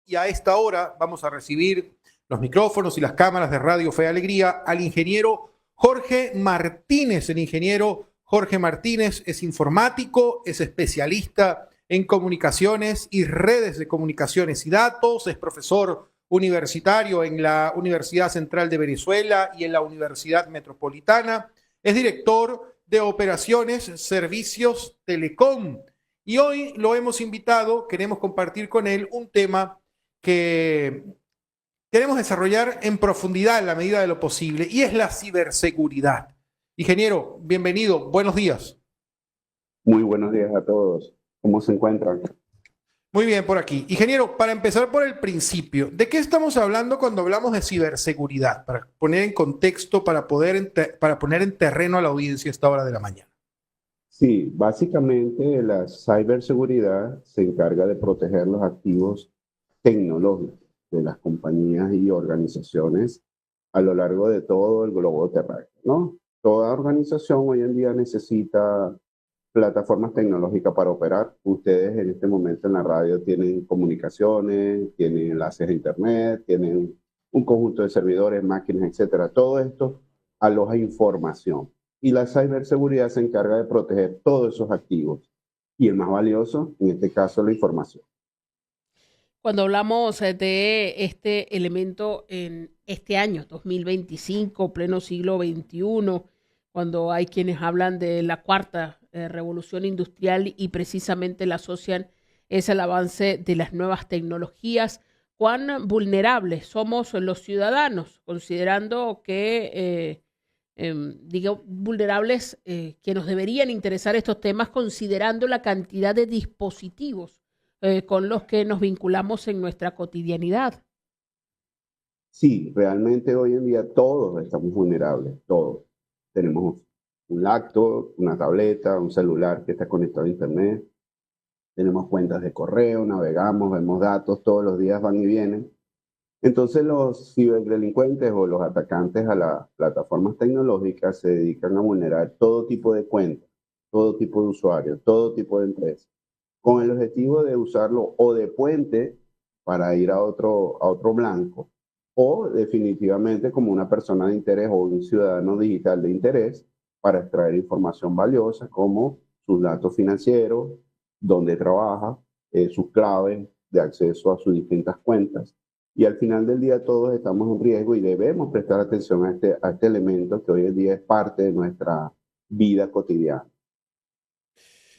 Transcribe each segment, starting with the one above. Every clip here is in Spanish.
y a esta hora vamos a recibir los micrófonos y las cámaras de Radio Fe y Alegría al ingeniero Jorge Martínez. El ingeniero Jorge Martínez es informático, es especialista en comunicaciones y redes de comunicaciones y datos, es profesor universitario en la Universidad Central de Venezuela y en la Universidad Metropolitana, es director de operaciones, servicios, telecom. Y hoy lo hemos invitado, queremos compartir con él un tema que queremos desarrollar en profundidad en la medida de lo posible, y es la ciberseguridad. Ingeniero, bienvenido, buenos días. Muy buenos días a todos. ¿Cómo se encuentran? Muy bien, por aquí. Ingeniero, para empezar por el principio, ¿de qué estamos hablando cuando hablamos de ciberseguridad? Para poner en contexto, para poner en terreno a la audiencia a esta hora de la mañana. Sí, básicamente la ciberseguridad se encarga de proteger los activos tecnológicos de las compañías y organizaciones a lo largo de todo el globo terráqueo, ¿no? Toda organización hoy en día necesita plataformas tecnológicas para operar. Ustedes en este momento en la radio tienen comunicaciones, tienen enlaces a internet, tienen un conjunto de servidores, máquinas, etcétera. Todo esto aloja información. Y la ciberseguridad se encarga de proteger todos esos activos. Y el más valioso, en este caso, la información. Cuando hablamos de este elemento en este año, 2025, pleno siglo XXI, cuando hay quienes hablan de la cuarta revolución industrial y precisamente la asocian es el avance de las nuevas tecnologías, ¿cuán vulnerables somos los ciudadanos? Considerando que digo, vulnerables, que nos deberían interesar estos temas considerando la cantidad de dispositivos con los que nos vinculamos en nuestra cotidianidad. Sí, realmente hoy en día todos estamos vulnerables, todos. Tenemos un laptop, una tableta, un celular que está conectado a internet, tenemos cuentas de correo, navegamos, vemos datos, todos los días van y vienen. Entonces los ciberdelincuentes o los atacantes a las plataformas tecnológicas se dedican a vulnerar todo tipo de cuentas, todo tipo de usuarios, todo tipo de empresas, con el objetivo de usarlo o de puente para ir a otro blanco, o definitivamente como una persona de interés o un ciudadano digital de interés para extraer información valiosa como sus datos financieros, dónde trabaja, sus claves de acceso a sus distintas cuentas. Y al final del día todos estamos en riesgo y debemos prestar atención a este elemento que hoy en día es parte de nuestra vida cotidiana.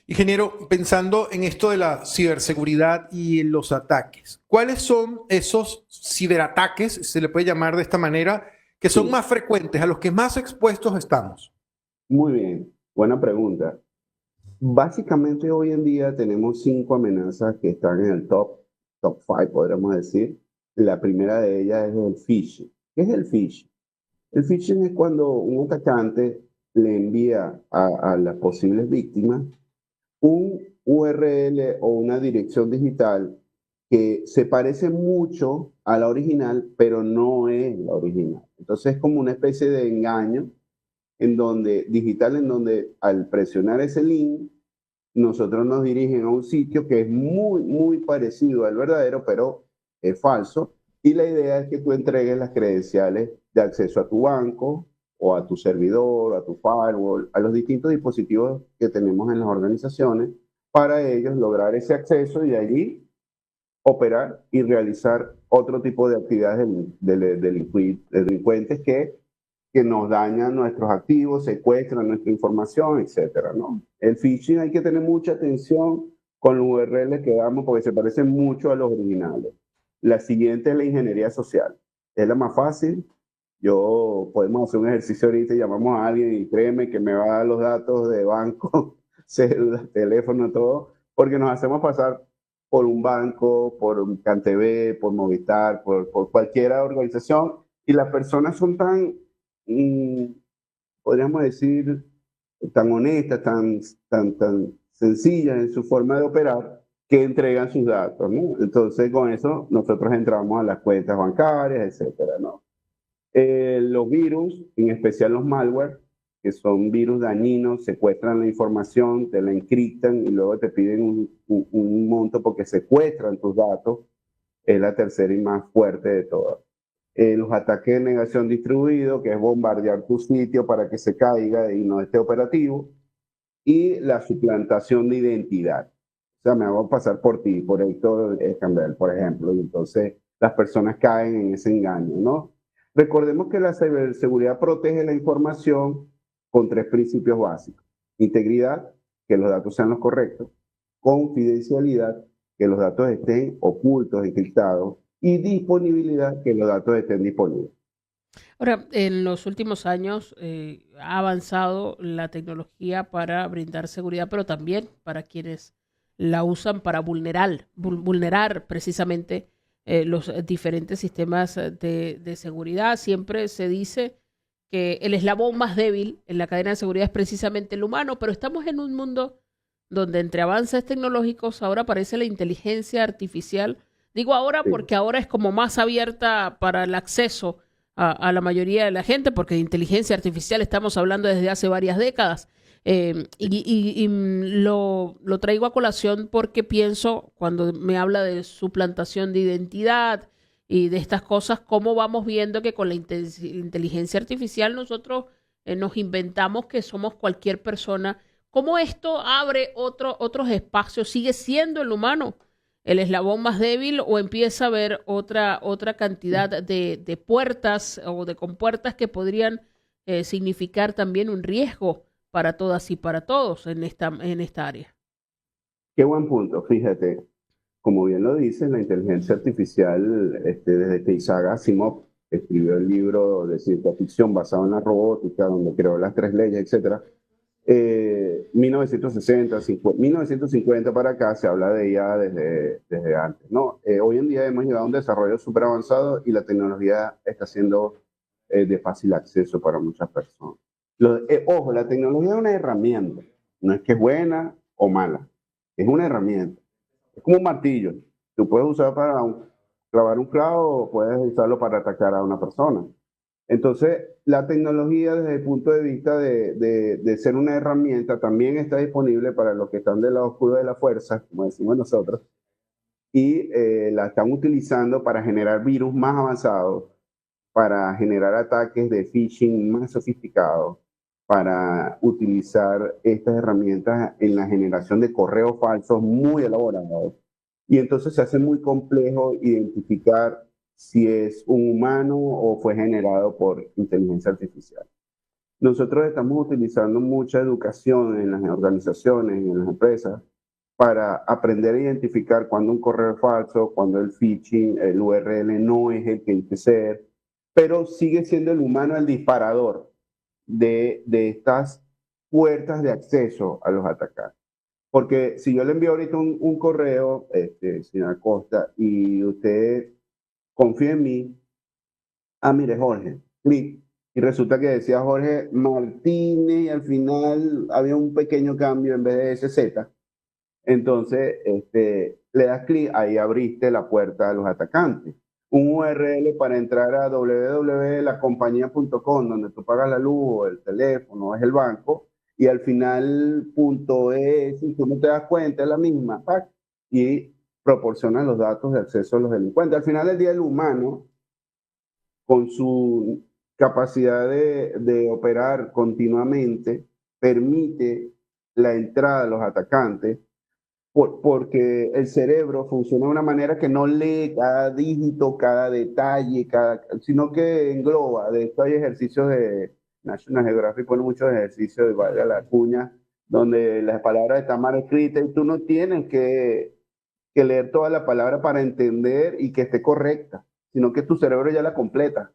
Ingeniero, pensando en esto de la ciberseguridad y en los ataques, ¿cuáles son esos ciberataques, se le puede llamar de esta manera, que son más frecuentes, a los que más expuestos estamos? Muy bien, buena pregunta. Básicamente hoy en día tenemos 5 amenazas que están en el top 5, podríamos decir. La primera de ellas es el phishing. ¿Qué es el phishing? El phishing es cuando un atacante le envía a las posibles víctimas un URL o una dirección digital que se parece mucho a la original, pero no es la original. Entonces es como una especie de engaño digital en donde al presionar ese link, nosotros nos dirigen a un sitio que es muy, muy parecido al verdadero, pero es falso. Y la idea es que tú entregues las credenciales de acceso a tu banco o a tu servidor, o a tu firewall, a los distintos dispositivos que tenemos en las organizaciones, para ellos lograr ese acceso y allí operar y realizar otro tipo de actividades delincuentes que nos dañan nuestros activos, secuestran nuestra información, etcétera, ¿no? El phishing hay que tener mucha atención con los URLs que damos porque se parecen mucho a los originales. La siguiente es la ingeniería social. Es la más fácil. Podemos hacer un ejercicio ahorita y llamamos a alguien y créeme que me va a dar los datos de banco, cédula, teléfono, todo, porque nos hacemos pasar por un banco, por un CanTV, por Movistar, por cualquier organización, y las personas son tan, podríamos decir, tan honestas, tan sencillas en su forma de operar, que entregan sus datos, ¿no? Entonces, con eso, nosotros entramos a las cuentas bancarias, etcétera, ¿no? Los virus, en especial los malware, que son virus dañinos, secuestran la información, te la encriptan y luego te piden un monto porque secuestran tus datos. es la tercera y más fuerte de todas. Los ataques de negación distribuido, que es bombardear tu sitio para que se caiga y no esté operativo, y la suplantación de identidad. O sea, me hago pasar por ti, por Héctor Escambel, por ejemplo, y entonces las personas caen en ese engaño, ¿no? Recordemos que la ciberseguridad protege la información con tres principios básicos. Integridad, que los datos sean los correctos. Confidencialidad, que los datos estén ocultos, encriptados. Y disponibilidad, que los datos estén disponibles. Ahora, en los últimos años ha avanzado la tecnología para brindar seguridad, pero también para quienes la usan para vulnerar precisamente los diferentes sistemas de seguridad. Siempre se dice que el eslabón más débil en la cadena de seguridad es precisamente el humano, pero estamos en un mundo donde entre avances tecnológicos ahora aparece la inteligencia artificial. Digo ahora Sí. porque ahora es como más abierta para el acceso a la mayoría de la gente, porque de inteligencia artificial estamos hablando desde hace varias décadas. Lo traigo a colación porque pienso, cuando me habla de suplantación de identidad y de estas cosas, cómo vamos viendo que con la inteligencia artificial nosotros nos inventamos que somos cualquier persona. ¿Cómo esto abre otros espacios? ¿Sigue siendo el humano el eslabón más débil o empieza a haber otra cantidad de puertas o de compuertas que podrían significar también un riesgo para todas y para todos en esta área? Qué buen punto, fíjate. Como bien lo dices, la inteligencia artificial, desde que Isaac Asimov escribió el libro de ciencia ficción basado en la robótica, donde creó las tres leyes, etcétera, 1950 para acá se habla de ella desde antes, ¿no? Hoy en día hemos llegado a un desarrollo súper avanzado y la tecnología está siendo de fácil acceso para muchas personas. Ojo, la tecnología es una herramienta, no es que es buena o mala, es una herramienta. Es como un martillo, tú puedes usar para clavar un clavo o puedes usarlo para atacar a una persona. Entonces, la tecnología desde el punto de vista de ser una herramienta también está disponible para los que están del lado oscuro de la fuerza, como decimos nosotros, y la están utilizando para generar virus más avanzados, para generar ataques de phishing más sofisticados, para utilizar estas herramientas en la generación de correos falsos muy elaborados. Y entonces se hace muy complejo identificar si es un humano o fue generado por inteligencia artificial. Nosotros estamos utilizando mucha educación en las organizaciones y en las empresas para aprender a identificar cuando un correo es falso, cuando el phishing, el URL no es el que dice ser, pero sigue siendo el humano el disparador de estas puertas de acceso a los atacantes. Porque si yo le envío ahorita un correo, señora Costa, y usted confía en mí, mire Jorge, clic, y resulta que decía Jorge Martínez y al final había un pequeño cambio en vez de SZ, entonces le das clic, ahí abriste la puerta a los atacantes. Un URL para entrar a www.lacompañía.com, donde tú pagas la luz, el teléfono, es el banco, y al final .es, si tú no te das cuenta, es la misma, ¡pac! Y proporciona los datos de acceso a los delincuentes. Al final del día, el humano, con su capacidad de operar continuamente, permite la entrada de los atacantes, porque el cerebro funciona de una manera que no lee cada dígito, cada detalle, sino que engloba. De esto hay ejercicios de National Geographic, pone muchos ejercicios de valga la cuña, donde las palabras están mal escritas y tú no tienes que leer toda la palabra para entender y que esté correcta, sino que tu cerebro ya la completa.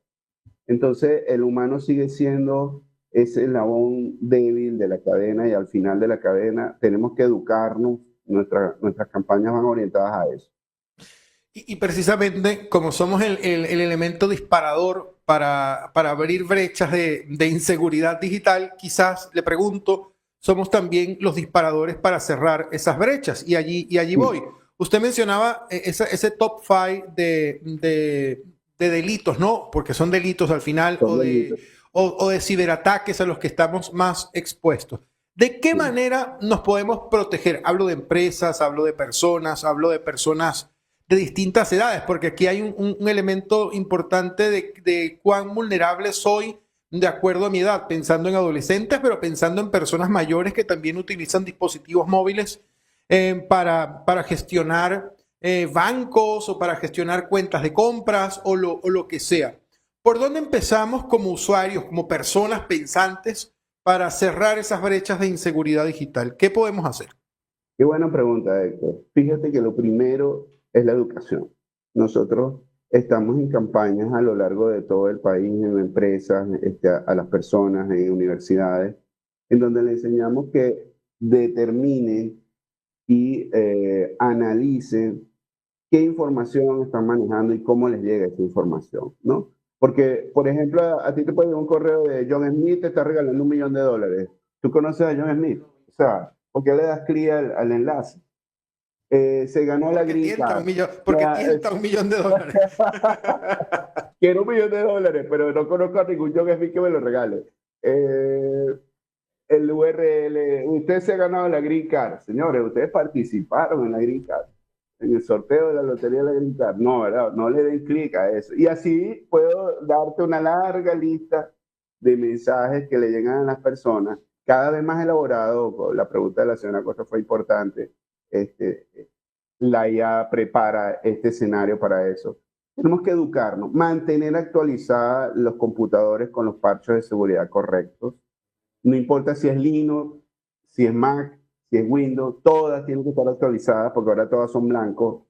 Entonces el humano sigue siendo ese eslabón débil de la cadena y al final de la cadena tenemos que educarnos. Nuestras campañas van orientadas a eso. Y precisamente como somos el elemento disparador para abrir brechas de inseguridad digital, quizás le pregunto, somos también los disparadores para cerrar esas brechas. Y allí voy. Usted mencionaba ese top 5 de delitos, ¿no? Porque son delitos al final, o de ciberataques a los que estamos más expuestos. ¿De qué manera nos podemos proteger? Hablo de empresas, hablo de personas de distintas edades, porque aquí hay un elemento importante de cuán vulnerable soy de acuerdo a mi edad, pensando en adolescentes, pero pensando en personas mayores que también utilizan dispositivos móviles para gestionar bancos o para gestionar cuentas de compras o lo que sea. ¿Por dónde empezamos como usuarios, como personas pensantes, para cerrar esas brechas de inseguridad digital? ¿Qué podemos hacer? Qué buena pregunta, Héctor. Fíjate que lo primero es la educación. Nosotros estamos en campañas a lo largo de todo el país, en empresas, a las personas, en universidades, en donde le enseñamos que determinen y analicen qué información están manejando y cómo les llega esa información, ¿no? Porque, por ejemplo, a ti te puede llegar un correo de John Smith, te está regalando $1 millón. ¿Tú conoces a John Smith? O sea, ¿por qué le das clic al enlace? Se ganó la Porque Green tienta Card. porque Ya, tienta $1 millón. quiero $1 millón, pero no conozco a ningún John Smith que me lo regale. El URL, usted se ha ganado la Green Card. Señores, ustedes participaron en la Green Card, en el sorteo de la lotería de la Green Card. No, ¿verdad? No le den clic a eso. Y así puedo darte una larga lista de mensajes que le llegan a las personas, cada vez más elaborado. La pregunta de la señora Costa fue importante. Este, la IA prepara este escenario para eso. Tenemos que educarnos, mantener actualizados los computadores con los parches de seguridad correctos. No importa si es Linux, si es Mac, si es Windows, todas tienen que estar actualizadas porque ahora todas son blancos.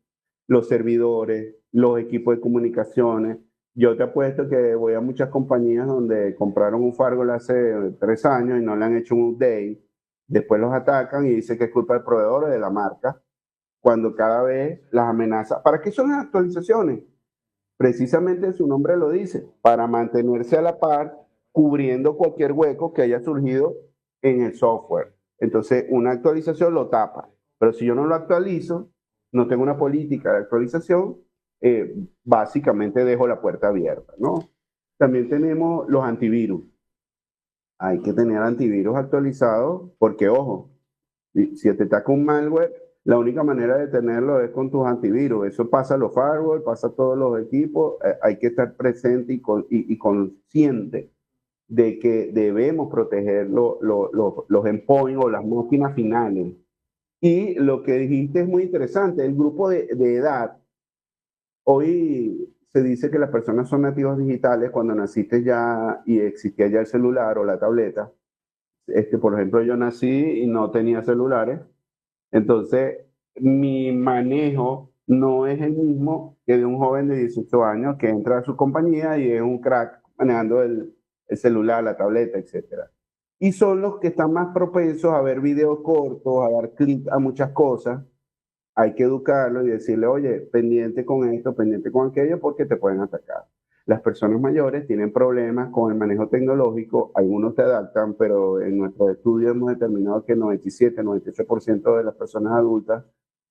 Los servidores, los equipos de comunicaciones. Yo te apuesto que voy a muchas compañías donde compraron un firewall hace 3 años y no le han hecho un update. Después los atacan y dicen que es culpa del proveedor o de la marca, cuando cada vez las amenazas. ¿Para qué son las actualizaciones? Precisamente su nombre lo dice, para mantenerse a la par, cubriendo cualquier hueco que haya surgido en el software. Entonces, una actualización lo tapa, pero si yo no lo actualizo, no tengo una política de actualización, básicamente dejo la puerta abierta, ¿no? También tenemos los antivirus. Hay que tener antivirus actualizados porque, ojo, si te ataca un malware, la única manera de tenerlo es con tus antivirus. Eso pasa a los firewalls, pasa a todos los equipos. Hay que estar presente y consciente de que debemos proteger los endpoints o las máquinas finales. Y lo que dijiste es muy interesante. El grupo de edad, hoy se dice que las personas son nativos digitales cuando naciste ya y existía ya el celular o la tableta. Por ejemplo, yo nací y no tenía celulares. Entonces, mi manejo no es el mismo que de un joven de 18 años que entra a su compañía y es un crack manejando el celular, la tableta, etcétera. Y son los que están más propensos a ver videos cortos, a dar clic a muchas cosas. Hay que educarlo y decirle, oye, pendiente con esto, pendiente con aquello, porque te pueden atacar. Las personas mayores tienen problemas con el manejo tecnológico, algunos se adaptan, pero en nuestros estudios hemos determinado que el 97-98% de las personas adultas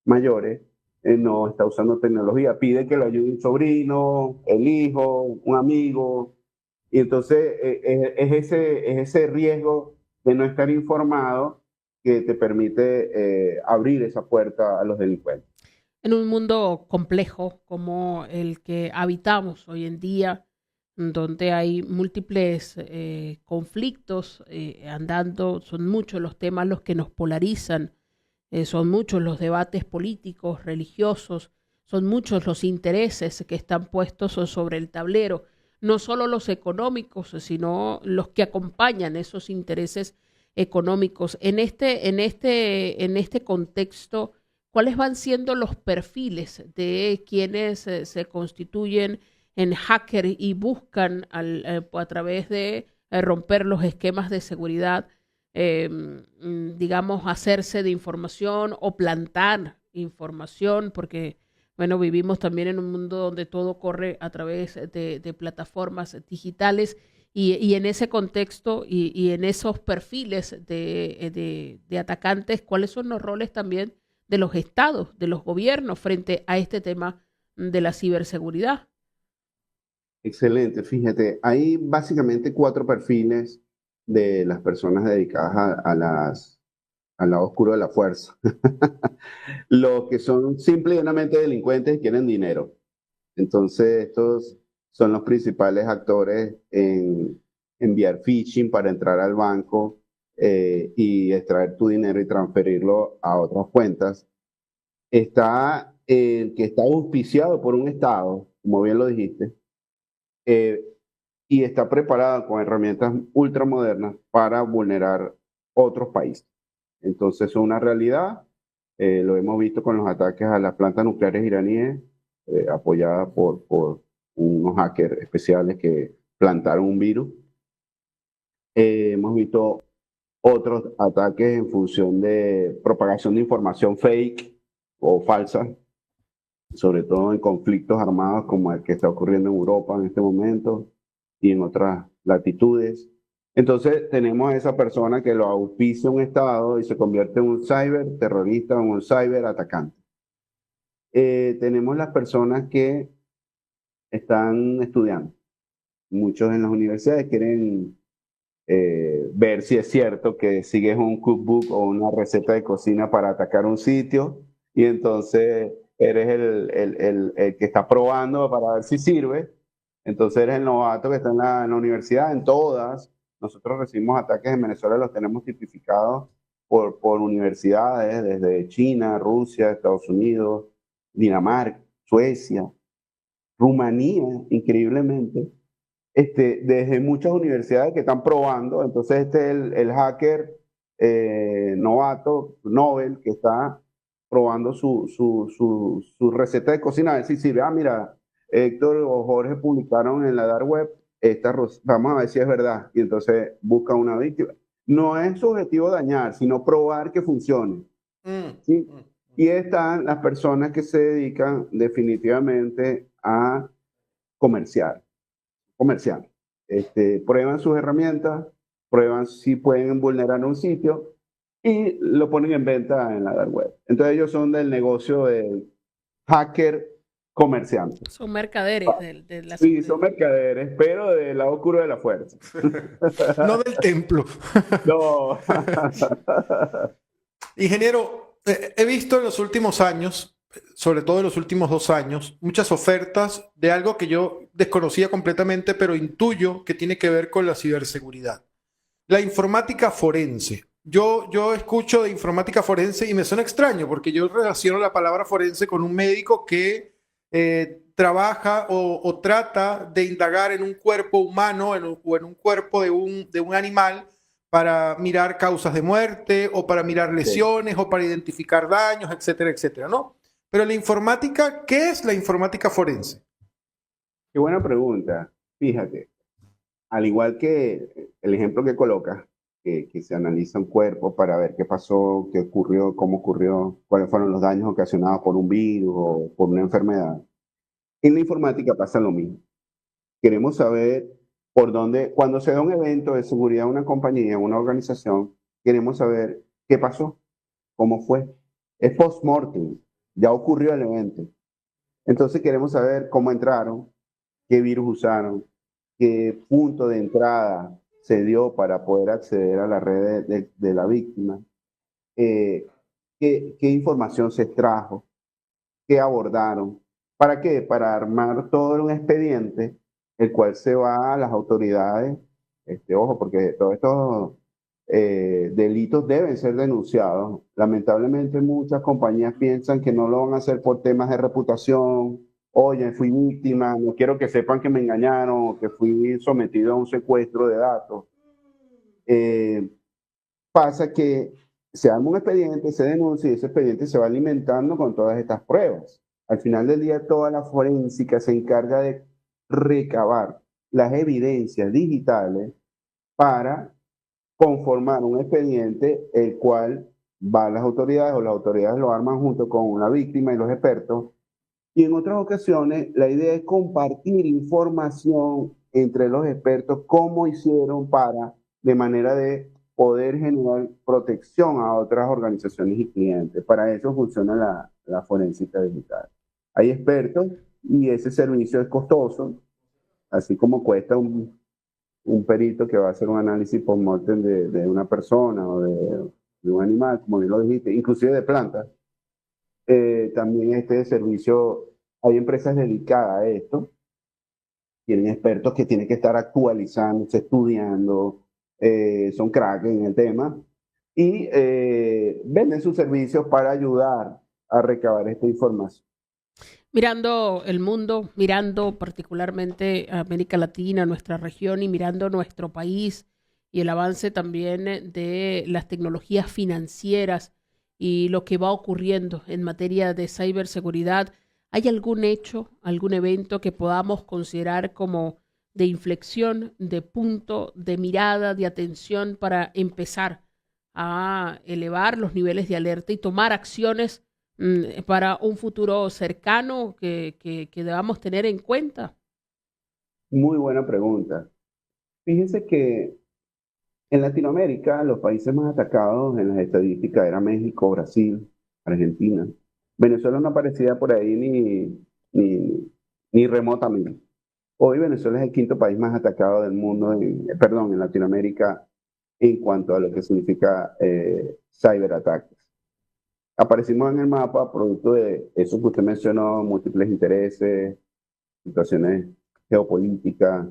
mayores no está usando tecnología. Pide que lo ayude un sobrino, el hijo, un amigo, y entonces es ese riesgo de no estar informado que te permite abrir esa puerta a los delincuentes. En un mundo complejo como el que habitamos hoy en día, donde hay múltiples conflictos andando, son muchos los temas los que nos polarizan, son muchos los debates políticos, religiosos, son muchos los intereses que están puestos sobre el tablero, no solo los económicos, sino los que acompañan esos intereses económicos. En este contexto, ¿cuáles van siendo los perfiles de quienes se constituyen en hacker y buscan a través de romper los esquemas de seguridad, digamos, hacerse de información o plantar información? Porque, bueno, vivimos también en un mundo donde todo corre a través de plataformas digitales y en ese contexto y en esos perfiles de atacantes, ¿cuáles son los roles también de los estados, de los gobiernos frente a este tema de la ciberseguridad? Excelente, fíjate, hay básicamente 4 perfiles de las personas dedicadas al lado oscuro de la fuerza. Los que son simple y llanamente delincuentes y quieren dinero. Entonces, estos son los principales actores en enviar phishing para entrar al banco y extraer tu dinero y transferirlo a otras cuentas. Está el que está auspiciado por un Estado, como bien lo dijiste, eh, y está preparado con herramientas ultramodernas para vulnerar otros países. Entonces, es una realidad. Lo hemos visto con los ataques a las plantas nucleares iraníes, apoyadas por unos hackers especiales que plantaron un virus. Hemos visto otros ataques en función de propagación de información fake o falsa, sobre todo en conflictos armados como el que está ocurriendo en Europa en este momento y en otras latitudes. Entonces tenemos a esa persona que lo auspicia un Estado y se convierte en un ciberterrorista o un ciberatacante. Tenemos las personas que están estudiando. Muchos en las universidades quieren ver si es cierto que sigues un cookbook o una receta de cocina para atacar un sitio y entonces eres el que está probando para ver si sirve. Entonces eres el novato que está en la universidad, en todas. Nosotros recibimos ataques en Venezuela, los tenemos tipificados por universidades desde China, Rusia, Estados Unidos, Dinamarca, Suecia, Rumanía, increíblemente, desde muchas universidades que están probando. Entonces este es el hacker novato, Nobel, que está probando su receta de cocina, a ver si sirve. Ah, mira, Héctor o Jorge publicaron en la dark web, vamos a ver si es verdad. Y entonces busca una víctima. No es su objetivo dañar, sino probar que funcione. ¿Sí? Y están las personas que se dedican definitivamente a comerciar. Prueban sus herramientas, prueban si pueden vulnerar un sitio y lo ponen en venta en la dark web. Entonces ellos son del negocio del hacker comerciante. Son mercaderes de la Sí, son mercaderes, pero del lado oscuro de la fuerza. No del templo. No. Ingeniero, he visto en los últimos años, sobre todo en los últimos 2 años, muchas ofertas de algo que yo desconocía completamente, pero intuyo que tiene que ver con la ciberseguridad. La informática forense. Yo escucho de informática forense y me suena extraño porque yo relaciono la palabra forense con un médico que trabaja o trata de indagar en un cuerpo humano o en un cuerpo de un animal para mirar causas de muerte o para mirar lesiones o para identificar daños, etcétera, etcétera, ¿no? Pero la informática, ¿qué es la informática forense? Qué buena pregunta. Fíjate, al igual que el ejemplo que colocas, que se analiza un cuerpo para ver qué pasó, qué ocurrió, cómo ocurrió, cuáles fueron los daños ocasionados por un virus o por una enfermedad. En la informática pasa lo mismo. Queremos saber por dónde, cuando se da un evento de seguridad en una compañía, en una organización, queremos saber qué pasó, cómo fue. Es post-mortem, ya ocurrió el evento. Entonces queremos saber cómo entraron, qué virus usaron, qué punto de entrada se dio para poder acceder a la red de la víctima, qué información se extrajo, qué abordaron. ¿Para qué? Para armar todo un expediente, el cual se va a las autoridades. Ojo, porque todos estos delitos deben ser denunciados. Lamentablemente muchas compañías piensan que no lo van a hacer por temas de reputación. Oye, fui víctima, no quiero que sepan que me engañaron, que fui sometido a un secuestro de datos. Pasa que se arma un expediente, se denuncia y ese expediente se va alimentando con todas estas pruebas. Al final del día, toda la forénsica se encarga de recabar las evidencias digitales para conformar un expediente, el cual va a las autoridades o las autoridades lo arman junto con la víctima y los expertos. Y en otras ocasiones, la idea es compartir información entre los expertos, cómo hicieron para, de manera de poder generar protección a otras organizaciones y clientes. Para eso funciona la forénsica digital. Hay expertos y ese servicio es costoso, así como cuesta un perito que va a hacer un análisis post-mortem de una persona o de un animal, como bien lo dijiste, inclusive de plantas. También este servicio, hay empresas dedicadas a esto, tienen expertos que tienen que estar actualizándose, estudiando, son cracks en el tema y venden sus servicios para ayudar a recabar esta información. Mirando el mundo, mirando particularmente a América Latina, nuestra región y mirando nuestro país y el avance también de las tecnologías financieras y lo que va ocurriendo en materia de ciberseguridad, ¿hay algún hecho, algún evento que podamos considerar como de inflexión, de punto, de mirada, de atención para empezar a elevar los niveles de alerta y tomar acciones para un futuro cercano que debamos tener en cuenta? Muy buena pregunta. Fíjense que en Latinoamérica los países más atacados en las estadísticas eran México, Brasil, Argentina. Venezuela no aparecía por ahí ni remotamente. Hoy Venezuela es el quinto país más atacado del mundo, perdón, en Latinoamérica en cuanto a lo que significa cyberataques. Aparecimos en el mapa producto de eso que usted mencionó, múltiples intereses, situaciones geopolíticas,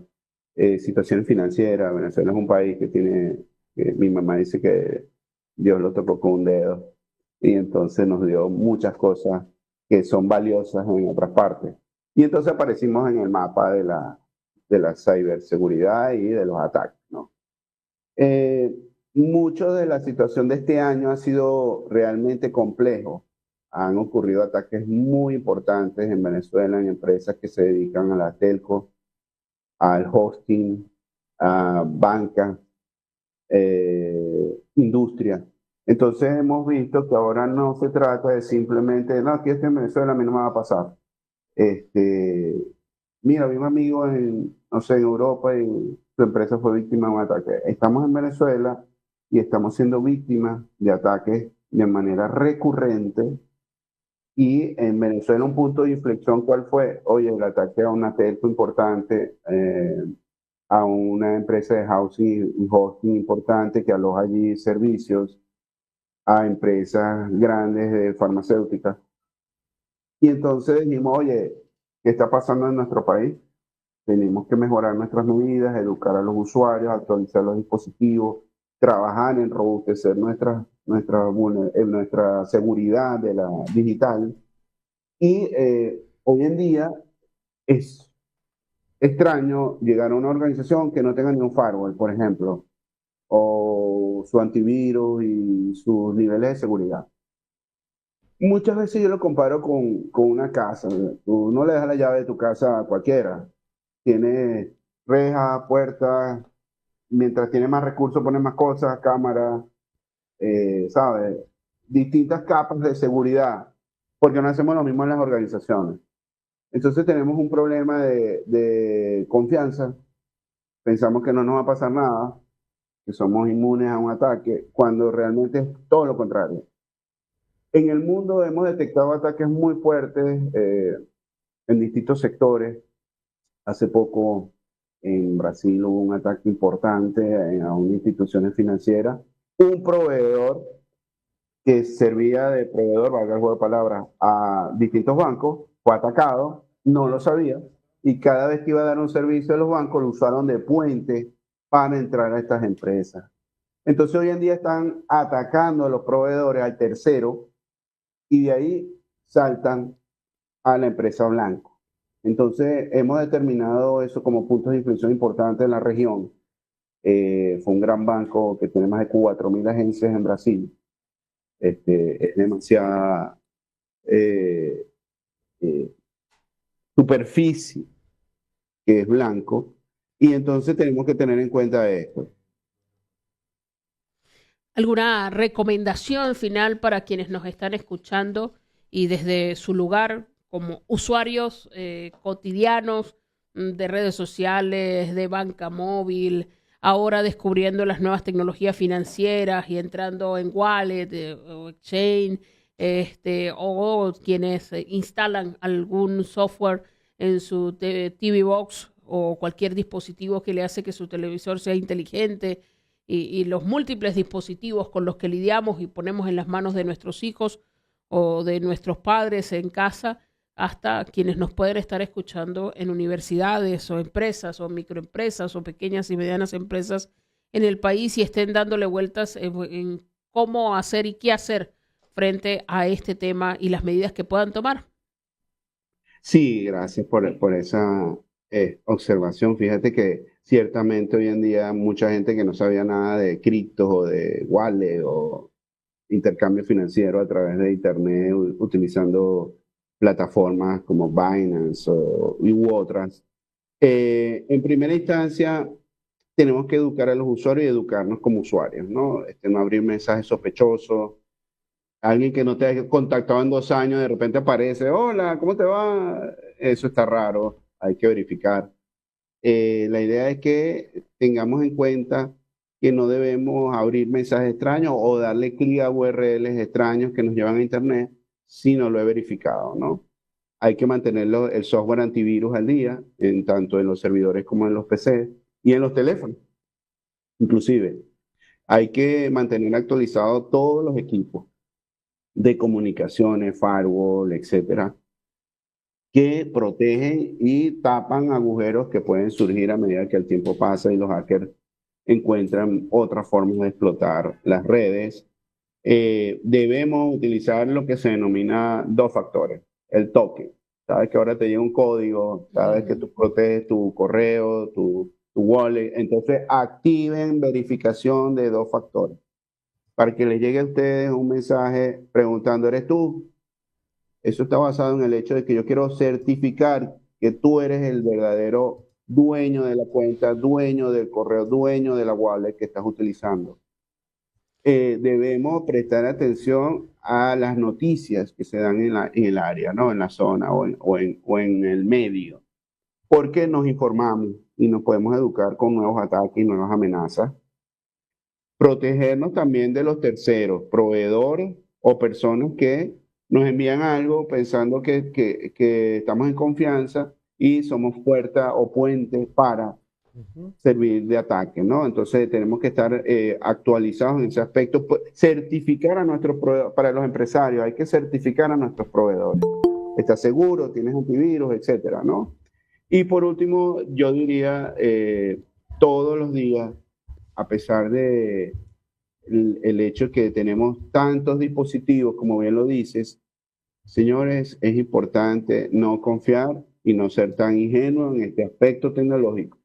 situaciones financieras. Venezuela es un país que tiene, mi mamá dice que Dios lo tocó con un dedo y entonces nos dio muchas cosas que son valiosas en otras partes. Y entonces aparecimos en el mapa de la ciberseguridad y de los ataques, ¿no? Eh, Mucho de la situación de este año ha sido realmente complejo. Han ocurrido ataques muy importantes en Venezuela en empresas que se dedican a la telco, al hosting, a banca, industria. Entonces hemos visto que ahora no se trata de simplemente, no, aquí estoy en Venezuela, a mí no me va a pasar. Este, mira, vi un amigo en, no sé, en Europa y su empresa fue víctima de un ataque. Estamos en Venezuela y estamos siendo víctimas de ataques de manera recurrente. Y en Venezuela un punto de inflexión, ¿cuál fue? Oye, el ataque a una telco importante, a una empresa de housing y hosting importante que aloja allí servicios, a empresas grandes de farmacéuticas. Y entonces dijimos, oye, ¿qué está pasando en nuestro país? Tenemos que mejorar nuestras medidas, educar a los usuarios, actualizar los dispositivos, trabajar en robustecer nuestra seguridad de la digital. Y hoy en día es extraño llegar a una organización que no tenga ni un firewall, por ejemplo, o su antivirus y sus niveles de seguridad. Muchas veces yo lo comparo con una casa. Tú no le das la llave de tu casa a cualquiera. Tiene rejas, puertas, mientras tiene más recursos pone más cosas, cámaras, ¿sabes? Distintas capas de seguridad, porque no hacemos lo mismo en las organizaciones. Entonces tenemos un problema de confianza, pensamos que no nos va a pasar nada, que somos inmunes a un ataque, cuando realmente es todo lo contrario. En el mundo hemos detectado ataques muy fuertes en distintos sectores. Hace poco en Brasil hubo un ataque importante a una institución financiera. Un proveedor que servía de proveedor, valga el juego de palabras, a distintos bancos, fue atacado, no lo sabía, y cada vez que iba a dar un servicio a los bancos lo usaron de puente para entrar a estas empresas. Entonces hoy en día están atacando a los proveedores, al tercero, y de ahí saltan a la empresa blanco. Entonces hemos determinado eso como puntos de inflexión importantes en la región. Fue un gran banco que tiene más de 4.000 agencias en Brasil. Es demasiada eh, eh, superficie que es blanco, y entonces tenemos que tener en cuenta esto. ¿Alguna recomendación final para quienes nos están escuchando y desde su lugar como usuarios cotidianos de redes sociales, de banca móvil, ahora descubriendo las nuevas tecnologías financieras y entrando en wallet o exchange, o quienes instalan algún software en su TV Box o cualquier dispositivo que le hace que su televisor sea inteligente y los múltiples dispositivos con los que lidiamos y ponemos en las manos de nuestros hijos o de nuestros padres en casa, hasta quienes nos pueden estar escuchando en universidades o empresas o microempresas o pequeñas y medianas empresas en el país y estén dándole vueltas en cómo hacer y qué hacer frente a este tema y las medidas que puedan tomar. Sí, gracias por esa observación. Fíjate que ciertamente hoy en día mucha gente que no sabía nada de criptos o de wallet o intercambio financiero a través de Internet utilizando plataformas como Binance u otras. En primera instancia, tenemos que educar a los usuarios y educarnos como usuarios, ¿no? No abrir mensajes sospechosos. Alguien que no te haya contactado en 2 años, de repente aparece, hola, ¿cómo te va? Eso está raro, hay que verificar. La idea es que tengamos en cuenta que no debemos abrir mensajes extraños o darle clic a URLs extraños que nos llevan a Internet si no lo he verificado, ¿no? Hay que mantener el software antivirus al día, tanto en los servidores como en los PC y en los teléfonos. Inclusive, hay que mantener actualizados todos los equipos de comunicaciones, firewall, etcétera, que protegen y tapan agujeros que pueden surgir a medida que el tiempo pasa y los hackers encuentran otras formas de explotar las redes. Debemos utilizar lo que se denomina 2 factores, el token. Sabes que ahora te llega un código, sabes que tú proteges tu correo, tu wallet, entonces activen verificación de 2 factores para que les llegue a ustedes un mensaje preguntando, ¿eres tú? Eso está basado en el hecho de que yo quiero certificar que tú eres el verdadero dueño de la cuenta, dueño del correo, dueño de la wallet que estás utilizando. Debemos prestar atención a las noticias que se dan en el área, ¿no? En la zona o en el medio, porque nos informamos y nos podemos educar con nuevos ataques y nuevas amenazas. Protegernos también de los terceros, proveedores o personas que nos envían algo pensando que estamos en confianza y somos puerta o puente para servir de ataque, ¿no? Entonces tenemos que estar actualizados en ese aspecto. Certificar a nuestros proveedores, para los empresarios hay que certificar a nuestros proveedores. ¿Estás seguro? ¿Tienes antivirus? Etcétera, ¿no? Y por último, yo diría, todos los días, a pesar de el hecho que tenemos tantos dispositivos, como bien lo dices, señores, es importante no confiar y no ser tan ingenuos en este aspecto tecnológico.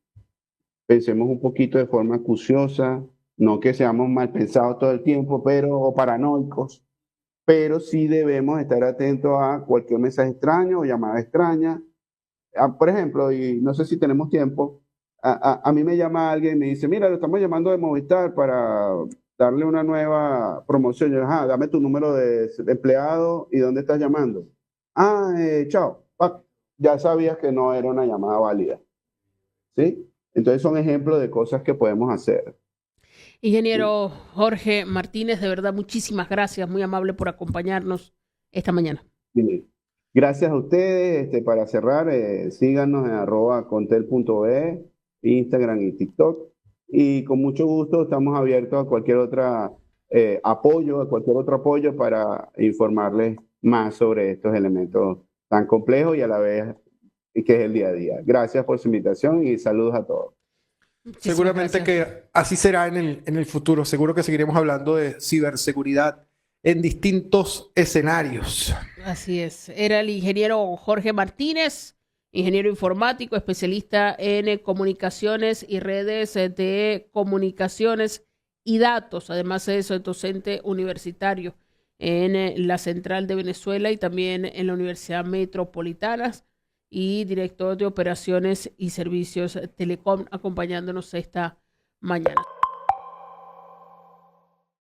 Pensemos un poquito de forma acuciosa, no que seamos mal pensados todo el tiempo, o paranoicos, pero sí debemos estar atentos a cualquier mensaje extraño o llamada extraña. Por ejemplo, y no sé si tenemos tiempo, a mí me llama alguien y me dice, mira, lo estamos llamando de Movistar para darle una nueva promoción. Yo, dame tu número de empleado y dónde estás llamando. Chao. Ya sabías que no era una llamada válida. ¿Sí? Entonces son ejemplos de cosas que podemos hacer. Ingeniero Jorge Martínez, de verdad, muchísimas gracias, muy amable por acompañarnos esta mañana. Bien. Gracias a ustedes. Para cerrar, síganos en @contel.be, Instagram y TikTok. Y con mucho gusto estamos abiertos a cualquier otro apoyo para informarles más sobre estos elementos tan complejos y a la vez que es el día a día. Gracias por su invitación y saludos a todos. Muchísimas Seguramente gracias. que así será en el futuro. Seguro que seguiremos hablando de ciberseguridad en distintos escenarios. Así es. Era el ingeniero Jorge Martínez, ingeniero informático, especialista en comunicaciones y redes de comunicaciones y datos. Además es docente universitario en la Central de Venezuela y también en la Universidad Metropolitana y director de operaciones y servicios Telecom, acompañándonos esta mañana.